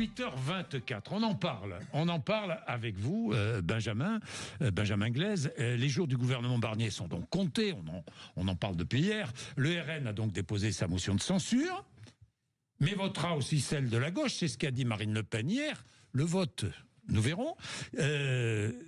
8h24, on en parle avec vous, Benjamin Glaise. Les jours du gouvernement Barnier sont donc comptés, on en parle depuis hier. Le RN a donc déposé sa motion de censure, mais votera aussi celle de la gauche, c'est ce qu'a dit Marine Le Pen hier. Le vote, nous verrons.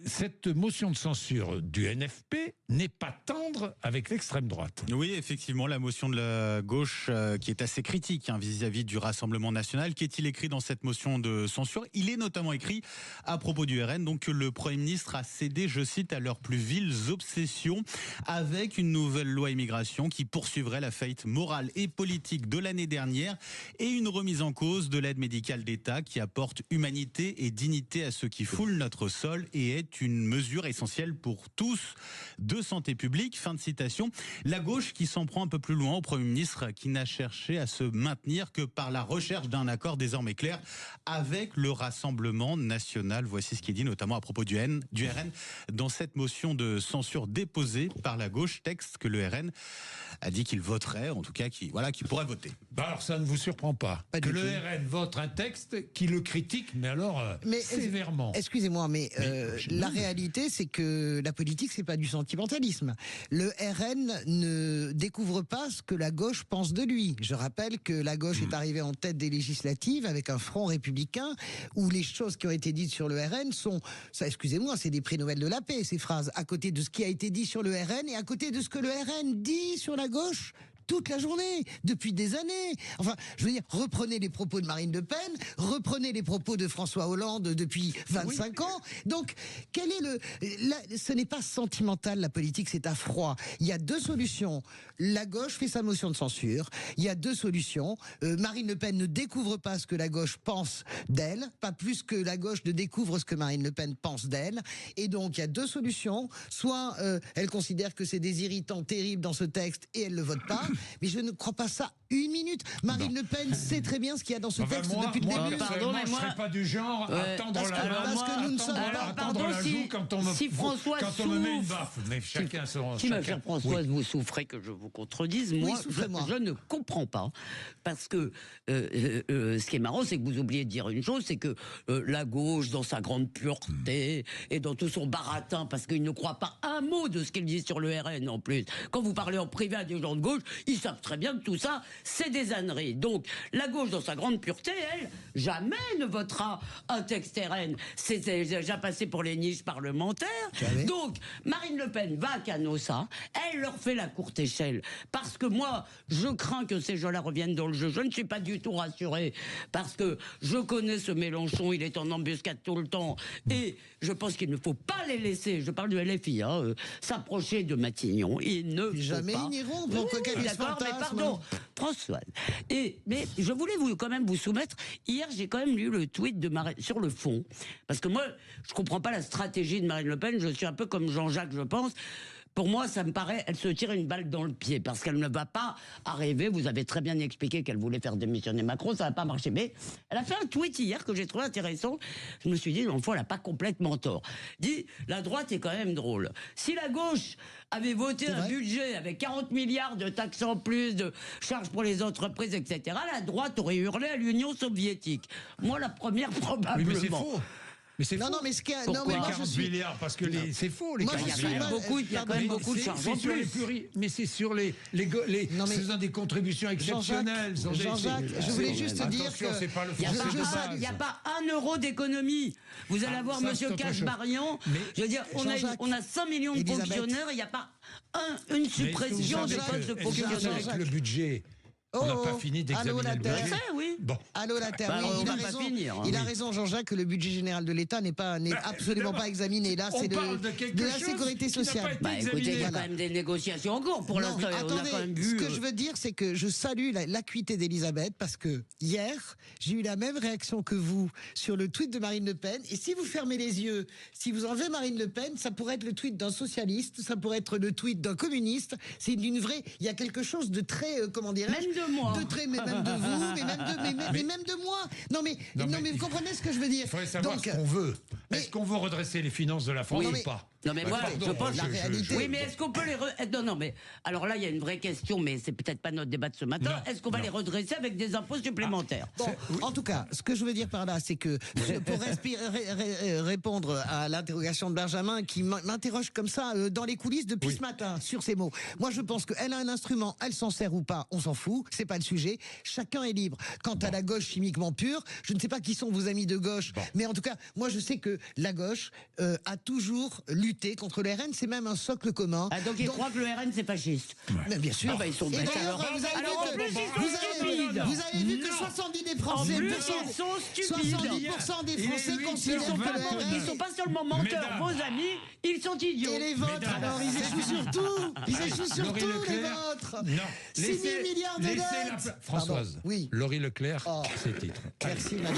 Cette motion de censure du NFP n'est pas tendre avec l'extrême droite. Oui, effectivement, la motion de la gauche qui est assez critique vis-à-vis du Rassemblement national. Qu'est-il écrit dans cette motion de censure? Il est notamment écrit à propos du RN donc que le Premier ministre a cédé, je cite, à leurs plus viles obsessions avec une nouvelle loi immigration qui poursuivrait la faillite morale et politique de l'année dernière et une remise en cause de l'aide médicale d'État qui apporte humanité et dignité à ceux qui foulent notre sol et est une mesure essentielle pour tous de santé publique. Fin de citation. La gauche qui s'en prend un peu plus loin au Premier ministre qui n'a cherché à se maintenir que par la recherche d'un accord désormais clair avec le Rassemblement national. Voici ce qui est dit notamment à propos du RN dans cette motion de censure déposée par la gauche, texte que le RN a dit qu'il voterait, en tout cas qu'il pourrait voter. Alors ça ne vous surprend pas que le RN vote un texte qui le critique, mais alors sévèrement. Excusez-moi, mais la réalité, c'est que la politique, c'est pas du sentimentalisme. Le RN ne découvre pas ce que la gauche pense de lui. Je rappelle que la gauche est arrivée en tête des législatives avec un front républicain où les choses qui ont été dites sur le RN sont, ça, excusez-moi, c'est des prix Nobel de la paix, ces phrases, à côté de ce qui a été dit sur le RN et à côté de ce que le RN dit sur la gauche toute la journée, depuis des années. Enfin, je veux dire, reprenez les propos de Marine Le Pen, reprenez les propos de François Hollande depuis 25 ans. Donc, quel est ce n'est pas sentimental, la politique, c'est à froid. Il y a deux solutions. La gauche fait sa motion de censure. Il y a deux solutions. Marine Le Pen ne découvre pas ce que la gauche pense d'elle, pas plus que la gauche ne découvre ce que Marine Le Pen pense d'elle. Et donc, il y a deux solutions. Soit elle considère que c'est des irritants terribles dans ce texte et elle ne le vote pas. Mais je ne crois pas ça une minute. Marine Le Pen sait très bien ce qu'il y a dans ce texte depuis le début. Pardon, mais moi, je ne serais pas du genre à tendre la main, parce que nous ne sommes pas. Pardon, la joue quand on me met une baffe. Mais chacun son. Si ma chère Françoise, vous souffrez que je vous contredise, moi, je ne comprends pas. Parce que ce qui est marrant, c'est que vous oubliez de dire une chose, c'est que la gauche, dans sa grande pureté et dans tout son baratin, parce qu'il ne croit pas un mot de ce qu'il dit sur le RN en plus. Quand vous parlez en privé à des gens de gauche, ils savent très bien que tout ça, c'est des âneries. Donc, la gauche, dans sa grande pureté, elle, jamais ne votera un texte RN. C'est déjà passé pour les niches parlementaires. Donc, Marine Le Pen va à Canossa, elle leur fait la courte échelle. Parce que moi, je crains que ces gens-là reviennent dans le jeu. Je ne suis pas du tout rassuré. Parce que je connais ce Mélenchon, il est en embuscade tout le temps. Et je pense qu'il ne faut pas les laisser, je parle du LFI, s'approcher de Matignon. Il ne jamais faut pas. ils n'iront. D'accord, mais pardon, Françoise. Mais je voulais quand même vous soumettre. Hier, j'ai quand même lu le tweet de Marine sur le fond, parce que moi, je comprends pas la stratégie de Marine Le Pen. Je suis un peu comme Jean-Jacques, je pense. Pour moi, ça me paraît, elle se tire une balle dans le pied, parce qu'elle ne va pas arriver. Vous avez très bien expliqué qu'elle voulait faire démissionner Macron, ça va pas marcher. Mais elle a fait un tweet hier que j'ai trouvé intéressant. Je me suis dit, l'enfant, elle a pas complètement tort. Dit, la droite est quand même drôle. Si la gauche avait voté un budget avec 40 milliards de taxes en plus, de charges pour les entreprises, etc., la droite aurait hurlé à l'Union soviétique. Moi, la première, probablement. Oui, mais c'est faux. Mais c'est non, faux. non, mais ce qui a, non, mais moi, 40 milliards, parce que c'est faux, les 40 milliards. Il y a quand même beaucoup de charges en plus. Mais c'est sur les c'est des contributions exceptionnelles. Jean-Jacques, je voulais juste dire que il n'y a pas un euro d'économie. Vous allez voir Monsieur Kasbarian. Je veux dire, on a 5 millions de fonctionnaires, il n'y a pas une suppression de postes de fonctionnaires. Avec le budget. On n'a pas fini d'examiner le budget. Bon. Allô la Terre, oui, il a raison Jean-Jacques que le budget général de l'État n'est absolument pas examiné. Là, c'est de la sécurité sociale. Écoutez, il y a quand même des négociations en cours pour l'instant. Attendez, ce que je veux dire, c'est que je salue l'acuité d'Elisabeth, parce que hier, j'ai eu la même réaction que vous sur le tweet de Marine Le Pen. Et si vous fermez les yeux, si vous enlevez Marine Le Pen, ça pourrait être le tweet d'un socialiste, ça pourrait être le tweet d'un communiste. C'est d'une vraie. Il y a quelque chose de très, comment dirais-je, de moi. Mais même de vous, mais même de moi. Non mais vous comprenez ce que je veux dire. Il faudrait savoir ce qu'on veut. Est-ce qu'on veut redresser les finances de la France ou pas? Non mais moi, pardon, je pense la réalité. Oui, mais est-ce qu'on peut les non mais alors là il y a une vraie question, mais c'est peut-être pas notre débat de ce matin. Est-ce qu'on va les redresser avec des impôts supplémentaires? Bon, en tout cas, ce que je veux dire par là, c'est que pour répondre à l'interrogation de Benjamin, qui m'interroge comme ça dans les coulisses depuis ce matin sur ces mots. Moi, je pense qu'elle a un instrument, elle s'en sert ou pas, on s'en fout, c'est pas le sujet. Chacun est libre. Quant à la gauche chimiquement pure, je ne sais pas qui sont vos amis de gauche, mais en tout cas, moi, je sais que la gauche a toujours lutté contre le RN. C'est même un socle commun. Ah, donc ils croient que le RN c'est fasciste. Mais bien sûr. Ah bah, ils sont Et bêtes. d'ailleurs, vous avez vu que 70 des Français, En plus, ils sont stupides. 70% des Français Ils considèrent sont que pas, le RN... ils sont pas seulement menteurs, vos amis, ils sont idiots. Et les vôtres, alors, ils échouent sur tout. Ils échouent sur Laurie tout, les Leclerc. vôtres. Non. 6 000 milliards de dettes. Françoise, Pardon. Oui. Laurie Leclerc, ses titres. Merci, Madame.